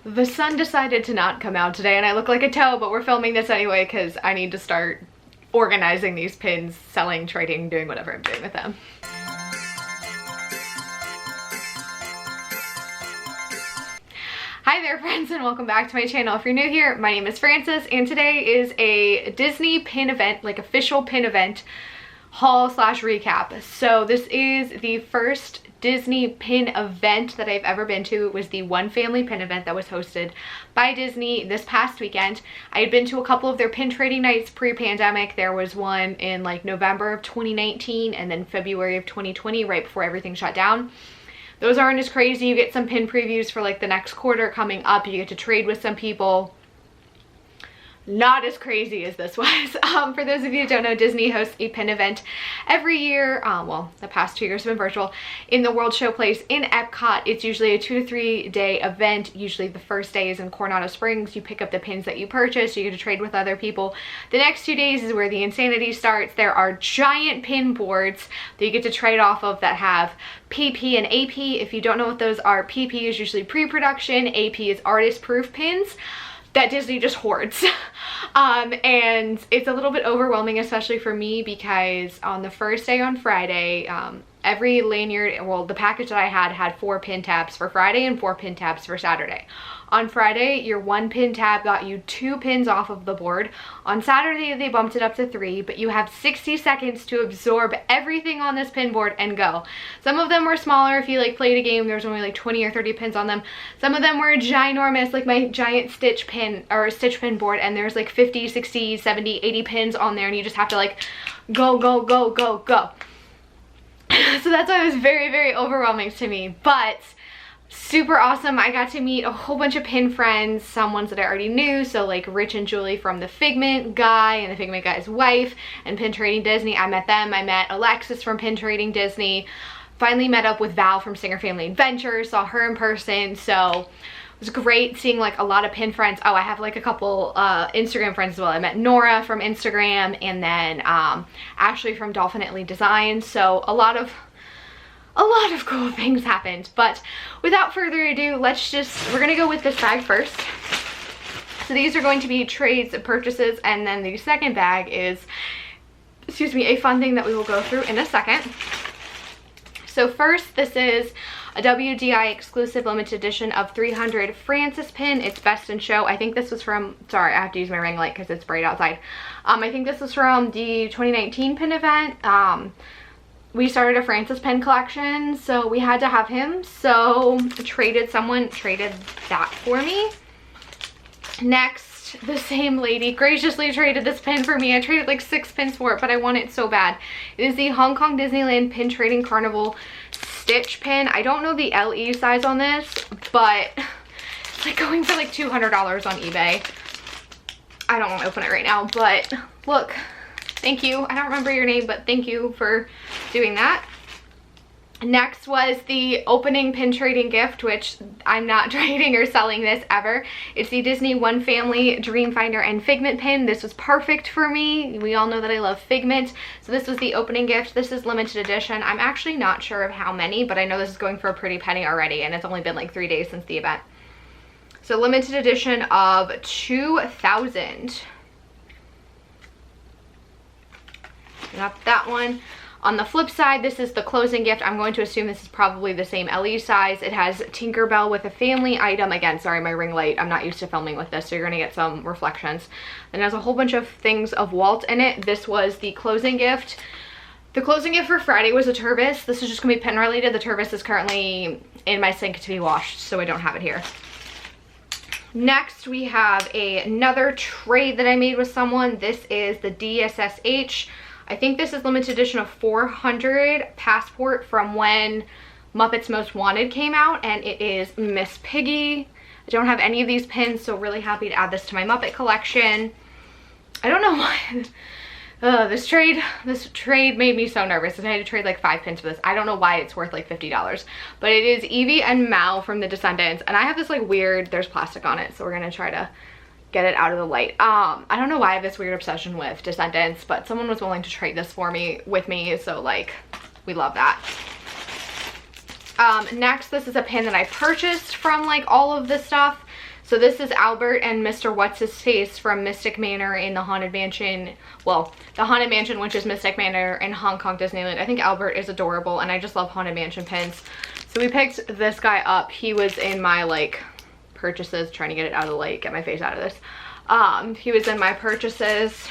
The sun decided to not come out today and I look like a toe, but we're filming this anyway because I need to start organizing these pins, selling, trading, doing whatever I'm doing with them. Hi there friends and welcome back to my channel. If you're new here, my name is Frances and today is a Disney pin event, like official pin event haul slash recap. So this is the first Disney pin event that I've ever been to. It was the One Family pin event that was hosted by Disney this past weekend. I had been to a couple of their pin trading nights pre-pandemic. There was one in like November of 2019 and then February of 2020 right before everything shut down. Those aren't as crazy. You get some pin previews for like the next quarter coming up. You get to trade with some people. Not as crazy as this was. For those of you who don't know, Disney hosts a pin event every year. Well, the past 2 years have been virtual in the World Showplace in Epcot. It's usually a 2 to 3 day event. Usually the first day is in Coronado Springs. You pick up the pins that you purchase. You get to trade with other people. The next 2 days is where the insanity starts. There are giant pin boards that you get to trade off of that have PP and AP. If you don't know what those are, PP is usually pre-production. AP is artist proof pins that Disney just hoards. And it's a little bit overwhelming, especially for me, because on the first day on Friday, every lanyard, well, the package that I had 4 pin tabs for Friday and 4 pin tabs for Saturday. On Friday, your 1 pin tab got you 2 pins off of the board. On Saturday, they bumped it up to 3, but you have 60 seconds to absorb everything on this pin board and go. Some of them were smaller. If you like played a game, there's only like 20 or 30 pins on them. Some of them were ginormous, like my giant stitch pin or stitch pin board, and there's like 50, 60, 70, 80 pins on there, and you just have to like go, go, go, go, go. So that's why it was very, very overwhelming to me, but super awesome. I got to meet a whole bunch of pin friends, some ones that I already knew, so like Rich and Julie from the Figment guy and the Figment guy's wife and Pin Trading Disney. I met them. I met Alexis from Pin Trading Disney. Finally met up with Val from Singer Family Adventure, saw her in person, so it was great seeing like a lot of pin friends. Oh, I have like a couple Instagram friends as well. I met Nora from Instagram and then Ashley from Dolphinitely Designs, so a lot of cool things happened. But without further ado, we're gonna go with this bag first. So these are going to be trades and purchases, and then the second bag is, excuse me, a fun thing that we will go through in a second. So first, this is a WDI exclusive limited edition of 300 Frances pin. It's Best in Show. I think this was from, sorry, I have to use my ring light because it's bright outside. I think this was from the 2019 pin event. We started a Frances pen collection, so we had to have him. So someone traded that for me. Next, the same lady graciously traded this pin for me. I traded like 6 pins for it, but I want it so bad. It is the Hong Kong Disneyland Pin Trading Carnival Stitch Pin. I don't know the LE size on this, but it's like going for like $200 on eBay. I don't want to open it right now, but look. Thank you. I don't remember your name, but thank you for doing that. Next was the opening pin trading gift, which I'm not trading or selling this ever. It's the Disney One Family Dreamfinder and Figment pin. This was perfect for me. We all know that I love Figment. So this was the opening gift. This is limited edition. I'm actually not sure of how many, but I know this is going for a pretty penny already, and it's only been like 3 days since the event. So limited edition of 2,000. Got that one. On the flip side, this is the closing gift. I'm going to assume this is probably the same LE size. It has Tinkerbell with a family item. Again, sorry, my ring light. I'm not used to filming with this, so you're going to get some reflections. And it has a whole bunch of things of Walt in it. This was the closing gift. The closing gift for Friday was a Turvis. This is just going to be pin related. The Turvis is currently in my sink to be washed, so I don't have it here. Next, we have another trade that I made with someone. This is the DSSH. I think this is limited edition of 400 Passport from when Muppets Most Wanted came out, and it is Miss Piggy. I don't have any of these pins, so really happy to add this to my Muppet collection. I don't know why. This trade made me so nervous, and I had to trade like 5 pins for this. I don't know why it's worth like $50, but it is Evie and Mal from the Descendants, and I have this like weird, there's plastic on it, so we're gonna try to get it out of the light. I don't know why I have this weird obsession with Descendants, but someone was willing to trade this with me, so like, we love that. Next, this is a pin that I purchased from like all of this stuff. So this is Albert and Mr. What's-His-Face from Mystic Manor in the Haunted Mansion. Well, the Haunted Mansion, which is Mystic Manor in Hong Kong Disneyland. I think Albert is adorable, and I just love Haunted Mansion pins. So we picked this guy up. He was in my, like, purchases, trying to get it out of the light, get my face out of this. He was in my purchases.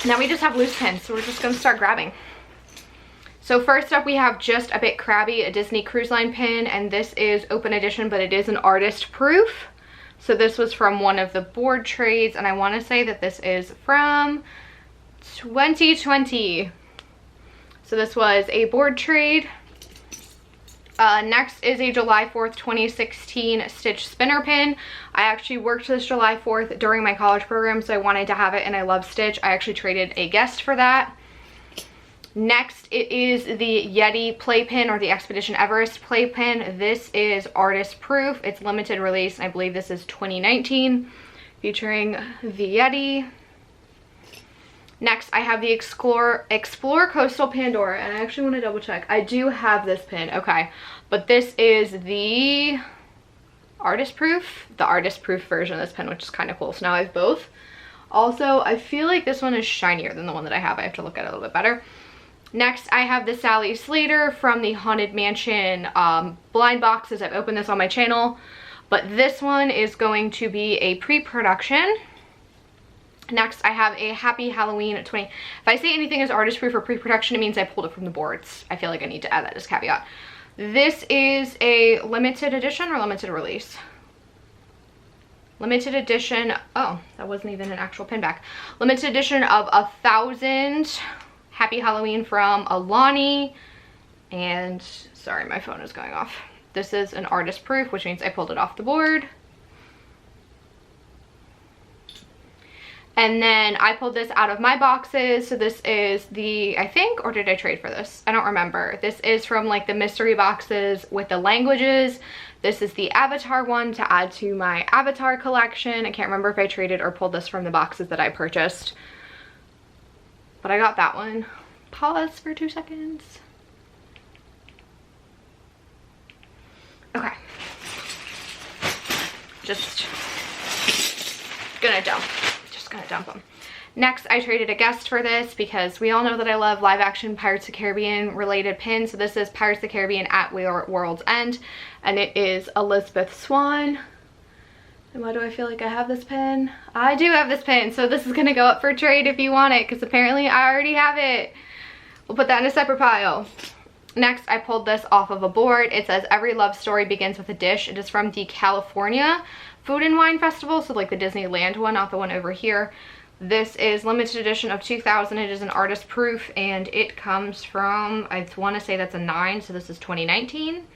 Now we just have loose pins, so we're just gonna start grabbing. So first up we have Just a Bit Crabby, a Disney Cruise Line pin, and this is open edition, but it is an artist proof. So this was from one of the board trades, and I want to say that this is from 2020. So this was a board trade. Next is a July 4th, 2016 Stitch Spinner pin. I actually worked this July 4th during my college program, so I wanted to have it, and I love Stitch. I actually traded a guest for that. Next, it is the Yeti Play Pin, or the Expedition Everest Play Pin. This is artist proof. It's limited release. I believe this is 2019, featuring the Yeti. Next, I have the Explore Coastal Pandora, and I actually want to double check. I do have this pin, okay. But this is the artist proof version of this pin, which is kind of cool. So now I have both. Also, I feel like this one is shinier than the one that I have. I have to look at it a little bit better. Next, I have the Sally Slater from the Haunted Mansion blind boxes. I've opened this on my channel, but this one is going to be a pre-production. Next, I have a Happy Halloween 20. If I say anything is artist proof or pre-production, it means I pulled it from the boards. I feel like I need to add that as caveat. This is a limited edition or limited release? Limited edition. Oh, that wasn't even an actual pin back. Limited edition of 1,000 Happy Halloween from Alani. And sorry, my phone is going off. This is an artist proof, which means I pulled it off the board. And then I pulled this out of my boxes. So this is the, I think, or did I trade for this? I don't remember. This is from like the mystery boxes with the languages. This is the Avatar one to add to my Avatar collection. I can't remember if I traded or pulled this from the boxes that I purchased. But I got that one. Pause for 2 seconds. Okay. Just gonna dump them. Next, I traded a guest for this because we all know that I love live action Pirates of the Caribbean related pins. So this is Pirates of the Caribbean at World's End, and it is Elizabeth Swann. And why do I feel like I have this pin? I do have this pin, so this is gonna go up for trade if you want it, because apparently I already have it. We'll put that in a separate pile. Next, I pulled this off of a board. It says Every Love Story Begins with a Dish. It is from the California Food and Wine Festival, so like the Disneyland one, not the one over here. This is limited edition of 2,000. It is an artist proof, and it comes from, I want to say that's a 9, so this is 2019.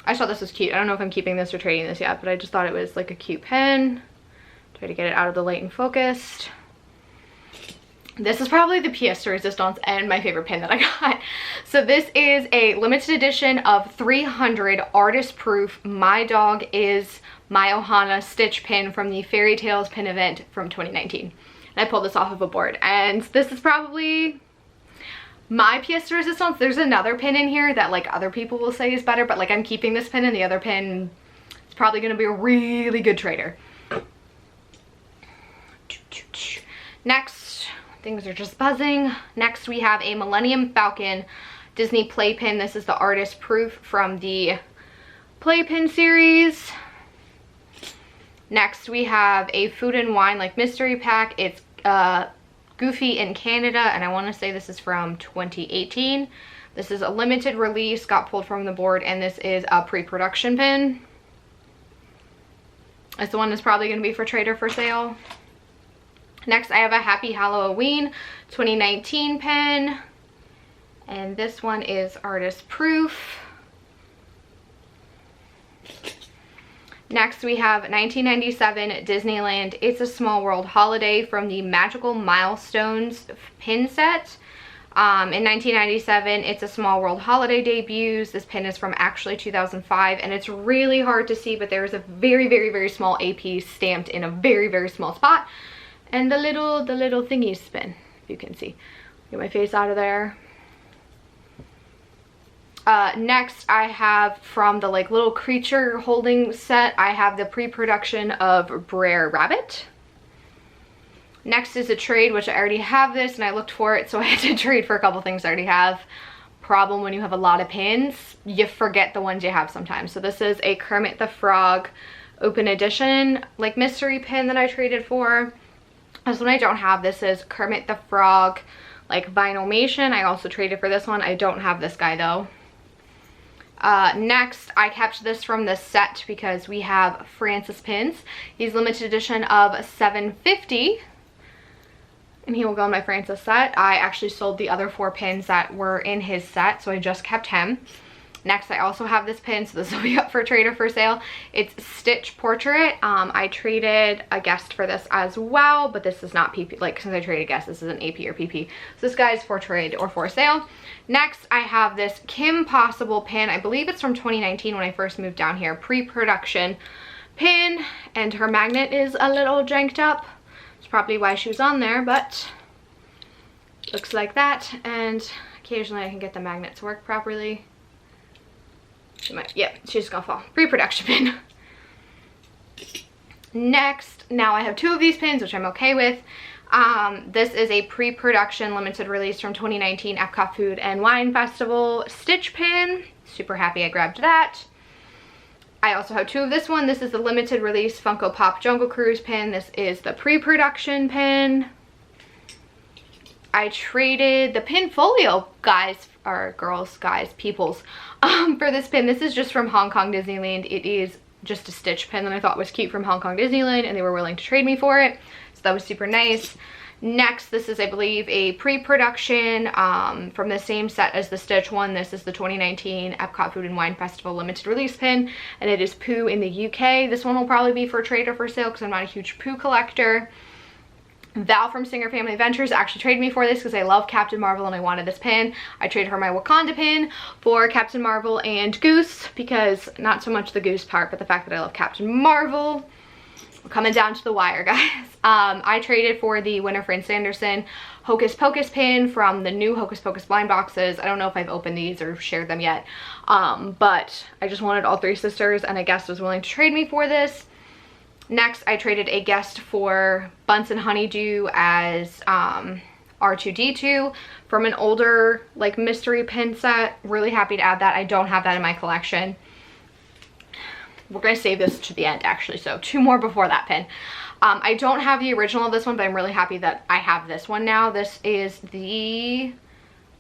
I just thought this was cute. I don't know if I'm keeping this or trading this yet, but I just thought it was like a cute pen. Try to get it out of the light and focused. This is probably the pièce de résistance and my favorite pin that I got. So this is a limited edition of 300 artist proof My Dog Is My Ohana Stitch Pin from the Fairy Tales pin event from 2019. And I pulled this off of a board, and this is probably my pièce de résistance. There's another pin in here that like other people will say is better, but like I'm keeping this pin, and the other pin is probably going to be a really good trader. Next, things are just buzzing. Next, we have a Millennium Falcon Disney Play Pin. This is the artist proof from the Play Pin series. Next, we have a Food and Wine like mystery pack. It's Goofy in Canada, and I want to say this is from 2018. This is a limited release, got pulled from the board, and this is a pre-production pin. It's the one that's probably going to be for trade or for sale. Next, I have a Happy Halloween 2019 pin, and this one is artist proof. Next, we have 1997 Disneyland It's a Small World Holiday from the Magical Milestones pin set. In 1997, It's a Small World Holiday debuts. This pin is from actually 2005, and it's really hard to see, but there is a very, very, very small AP stamped in a very, very small spot. And the little thingies spin, if you can see. Get my face out of there. Next I have from the like little creature holding set, I have the pre-production of Brer Rabbit. Next is a trade, which I already have this and I looked for it, so I had to trade for a couple things I already have. Problem when you have a lot of pins, you forget the ones you have sometimes. So this is a Kermit the Frog open edition like mystery pin that I traded for. This one I don't have. This is Kermit the Frog like vinylmation. I also traded for this one. I don't have this guy though. Next, I kept this from the set because we have Francis pins. He's limited edition of 750. And he will go in my Francis set. I actually sold the other 4 pins that were in his set, so I just kept him. Next, I also have this pin, so this will be up for trade or for sale. It's Stitch Portrait. I traded a guest for this as well, but this is not PP. Like, since I traded a guest, this isn't AP or PP. So this guy's for trade or for sale. Next, I have this Kim Possible pin. I believe it's from 2019 when I first moved down here. Pre-production pin, and her magnet is a little janked up. Probably why she was on there, but looks like that. And occasionally I can get the magnet to work properly. She might, yep, she's gonna fall. Pre-production pin. Next, now I have 2 of these pins, which I'm okay with. This is a pre-production limited release from 2019 Epcot Food and Wine Festival Stitch pin. Super happy I grabbed that. I also have 2 of this one. This is the limited release Funko Pop Jungle Cruise pin. This is the pre-production pin. I traded the pin folio guys, or girls, guys, peoples, for this pin. This is just from Hong Kong Disneyland. It is just a Stitch pin that I thought was cute from Hong Kong Disneyland, and they were willing to trade me for it. So that was super nice. Next, this is, I believe, a pre-production from the same set as the Stitch one. This is the 2019 Epcot Food and Wine Festival limited release pin, and it is Pooh in the UK. This one will probably be for trade or for sale because I'm not a huge Pooh collector. Val from Singer Family Adventures actually traded me for this because I love Captain Marvel and I wanted this pin. I traded her my Wakanda pin for Captain Marvel and Goose, because not so much the Goose part, but the fact that I love Captain Marvel. We're coming down to the wire, guys. I traded for the Winifred Sanderson Hocus Pocus pin from the new Hocus Pocus blind boxes. I don't know if I've opened these or shared them yet, but I just wanted all 3 sisters, and a guest was willing to trade me for this. Next, I traded a guest for Bunsen Honeydew as R2-D2 from an older like mystery pin set. Really happy to add that. I don't have that in my collection. We're going to save this to the end actually, so 2 more before that pin. I don't have the original of this one, but I'm really happy that I have this one now. This is the,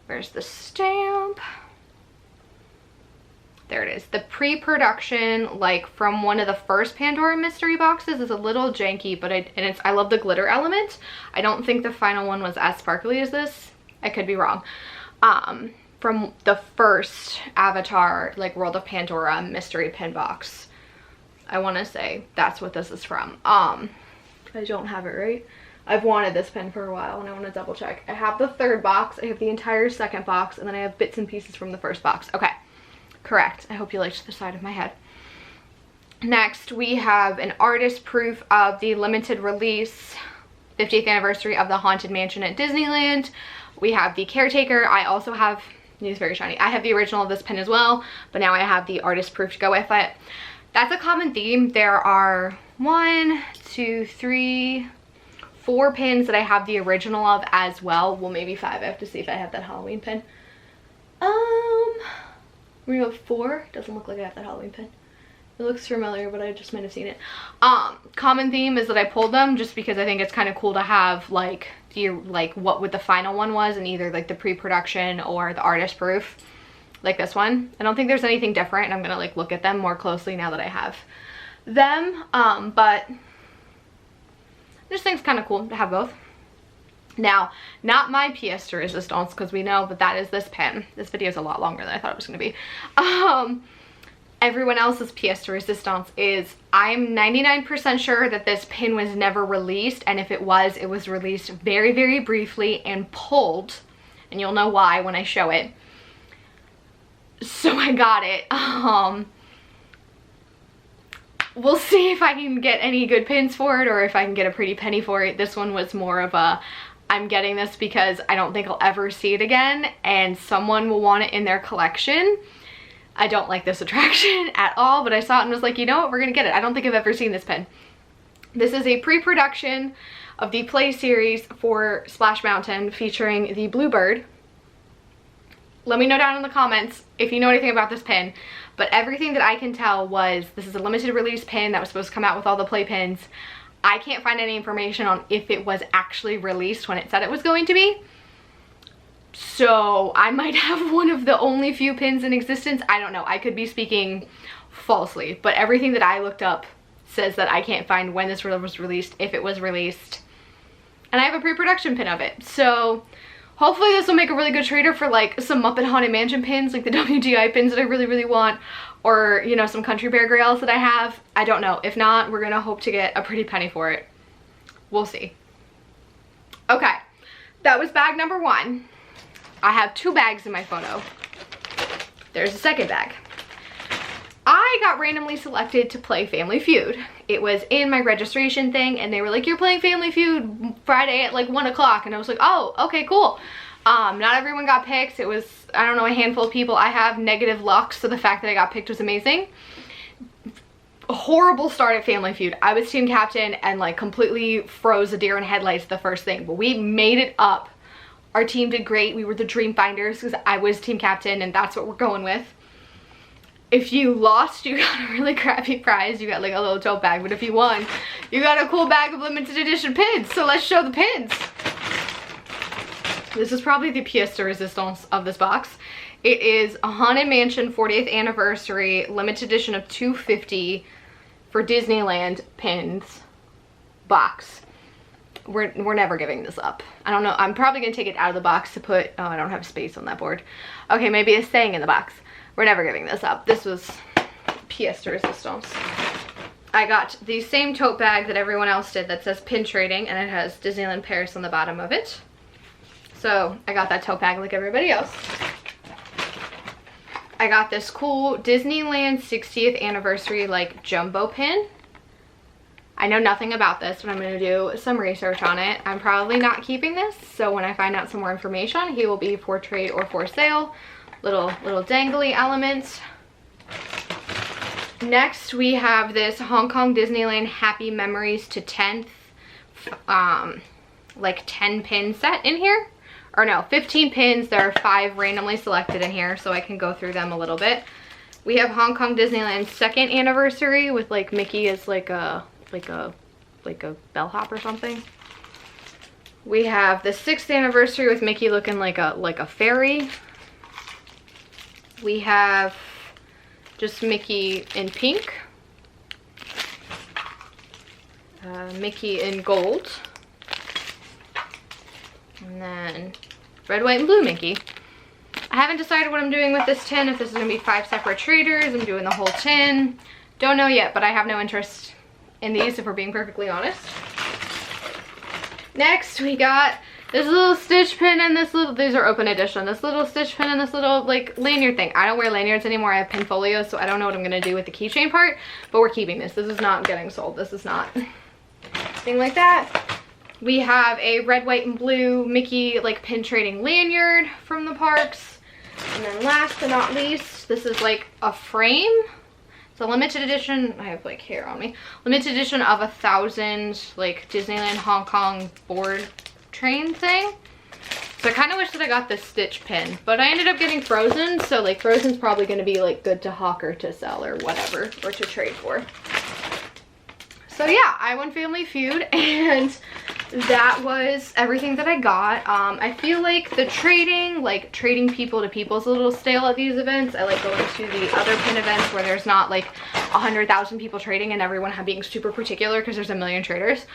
where's the stamp? There it is. The pre-production, like from one of the first Pandora mystery boxes, is a little janky, but I love the glitter element. I don't think the final one was as sparkly as this. I could be wrong. From the first Avatar, like World of Pandora mystery pin box. I want to say that's what this is from. I don't have it right. I've wanted this pin for a while and I want to double check. I have the 3rd box, I have the entire 2nd box, and then I have bits and pieces from the 1st box. Okay, correct. I hope you liked the side of my head. Next, we have an artist proof of the limited release 50th anniversary of the Haunted Mansion at Disneyland. We have the Caretaker. I also have, it's very shiny. I have the original of this pin as well, but now I have the artist proof to go with it. That's a common theme. There are 1, 2, 3, 4 pins that I have the original of as well. Well, maybe 5. I have to see if I have that Halloween pin. We have 4. Doesn't look like I have that Halloween pin. It looks familiar, but I just might have seen it. Common theme is that I pulled them just because I think it's kind of cool to have like what the final one was in either like the pre-production or the artist proof, like this one. I don't think there's anything different, and I'm gonna like look at them more closely now that I have them. But I just think it's kind of cool to have both. Now, not my pièce de résistance, because we know, but that is this pin. This video is a lot longer than I thought it was going to be. Everyone else's pièce de résistance is, I'm 99% sure that this pin was never released, and if it was released very, very briefly and pulled, and you'll know why when I show it. So I got it. We'll see if I can get any good pins for it, or if I can get a pretty penny for it. This one was more of a, I'm getting this because I don't think I'll ever see it again, and someone will want it in their collection. I don't like this attraction at all, but I saw it and was like, you know what, we're gonna get it. I don't think I've ever seen this pin. This is a pre-production of the play series for Splash Mountain featuring the Bluebird. Let me know down in the comments if you know anything about this pin, but everything that I can tell was this is a limited release pin that was supposed to come out with all the play pins. I can't find any information on if it was actually released when it said it was going to be. So I might have one of the only few pins in existence. I don't know. I could be speaking falsely, but everything that I looked up says that I can't find when this was released, if it was released. And I have a pre-production pin of it. So hopefully this will make a really good trader for like some Muppet Haunted Mansion pins, like the WGI pins that I really, really want. Or, you know, some Country Bear Grails that I have. I don't know. If not, we're gonna hope to get a pretty penny for it. We'll see. Okay, that was bag number 1. I have 2 bags in my photo. There's a second bag. I got randomly selected to play Family Feud. It was in my registration thing and they were like, you're playing Family Feud Friday at like 1 o'clock. And I was like, oh, okay, cool. Not everyone got picked. It was, I don't know, a handful of people. I have negative luck, so the fact that I got picked was amazing. A horrible start at Family Feud. I was team captain and like completely froze a deer in headlights the first thing, but we made it up. Our team did great. We were the Dream Finders because I was team captain and that's what we're going with. If you lost, you got a really crappy prize. You got like a little tote bag, but if you won, you got a cool bag of limited edition pins. So let's show the pins. This is probably the pièce de résistance of this box. It is a Haunted Mansion 40th anniversary limited edition of 250 for Disneyland pins box. We're never giving this up. I don't know. I'm probably gonna take it out of the box to put, oh, I don't have space on that board. Okay, maybe it's staying in the box. We're never giving this up. This was pièce de résistance. I got the same tote bag that everyone else did that says pin trading and it has Disneyland Paris on the bottom of it. So I got that tote bag like everybody else. I got this cool Disneyland 60th anniversary like jumbo pin. I know nothing about this, but I'm going to do some research on it. I'm probably not keeping this, so when I find out some more information, he will be for trade or for sale. Little dangly elements. Next, we have this Hong Kong Disneyland Happy Memories to 10th, like 10 pin set in here. Or no, 15 pins. There are 5 randomly selected in here, so I can go through them a little bit. We have Hong Kong Disneyland 2nd anniversary with like Mickey as like a bellhop or something. We have the 6th anniversary with Mickey looking like a fairy. We have just Mickey in pink. Mickey in gold. And then red, white, and blue Mickey. I haven't decided what I'm doing with this tin, if this is going to be 5 separate traders, I'm doing the whole tin. Don't know yet, but I have no interest in these if we're being perfectly honest. Next, we got this little stitch pin and this little, these are open edition, this little stitch pin and this little like lanyard thing. I don't wear lanyards anymore, I have pin folios, so I don't know what I'm going to do with the keychain part, but we're keeping this. This is not getting sold. This is not anything like that. We have a red, white, and blue Mickey like pin trading lanyard from the parks. And then last but not least, this is like a frame. It's a limited edition, I have like hair on me. Limited edition of 1,000 like Disneyland Hong Kong board train thing. So I kind of wish that I got this stitch pin, but I ended up getting Frozen. So like Frozen's probably going to be like good to hawk or to sell or whatever, or to trade for. So yeah, I won Family Feud and that was everything that I got. I feel like the trading, like trading people to people is a little stale at these events. I like going to the other pin events where there's not like 100,000 people trading and everyone being super particular because there's a million traders.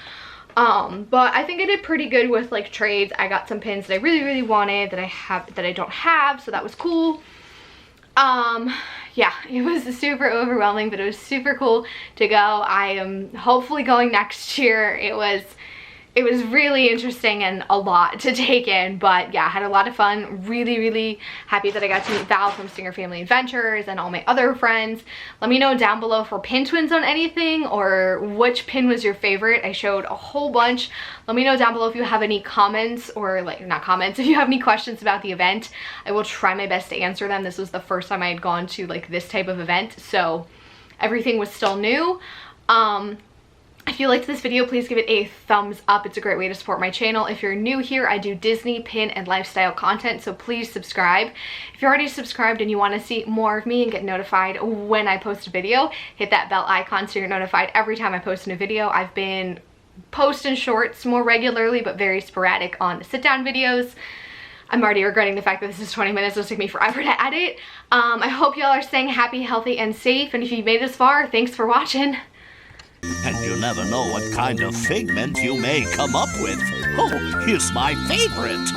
But I think I did pretty good with like trades. I got some pins that I really, really wanted that I don't have, so that was cool. Yeah, it was super overwhelming, but it was super cool to go. I am hopefully going next year. It it was really interesting and a lot to take in, but yeah, I had a lot of fun. Really happy that I got to meet Val from Singer Family Adventures and all my other friends. Let me know down below for pin twins on anything, or which pin was your favorite. I showed a whole bunch. Let me know down below if you have any comments, or like, not comments, if you have any questions about the event. I will try my best to answer them. This was the first time I had gone to like this type of event, so everything was still new. If you liked this video, please give it a thumbs up. It's a great way to support my channel. If you're new here, I do Disney, pin, and lifestyle content, so please subscribe. If you're already subscribed and you want to see more of me and get notified when I post a video, hit that bell icon so you're notified every time I post a new video. I've been posting shorts more regularly, but very sporadic on the sit-down videos. I'm already regretting the fact that this is 20 minutes. It'll take me forever to edit. I hope y'all are staying happy, healthy, and safe, and if you made this far, thanks for watching. And you never know what kind of figment you may come up with. Oh, here's my favorite.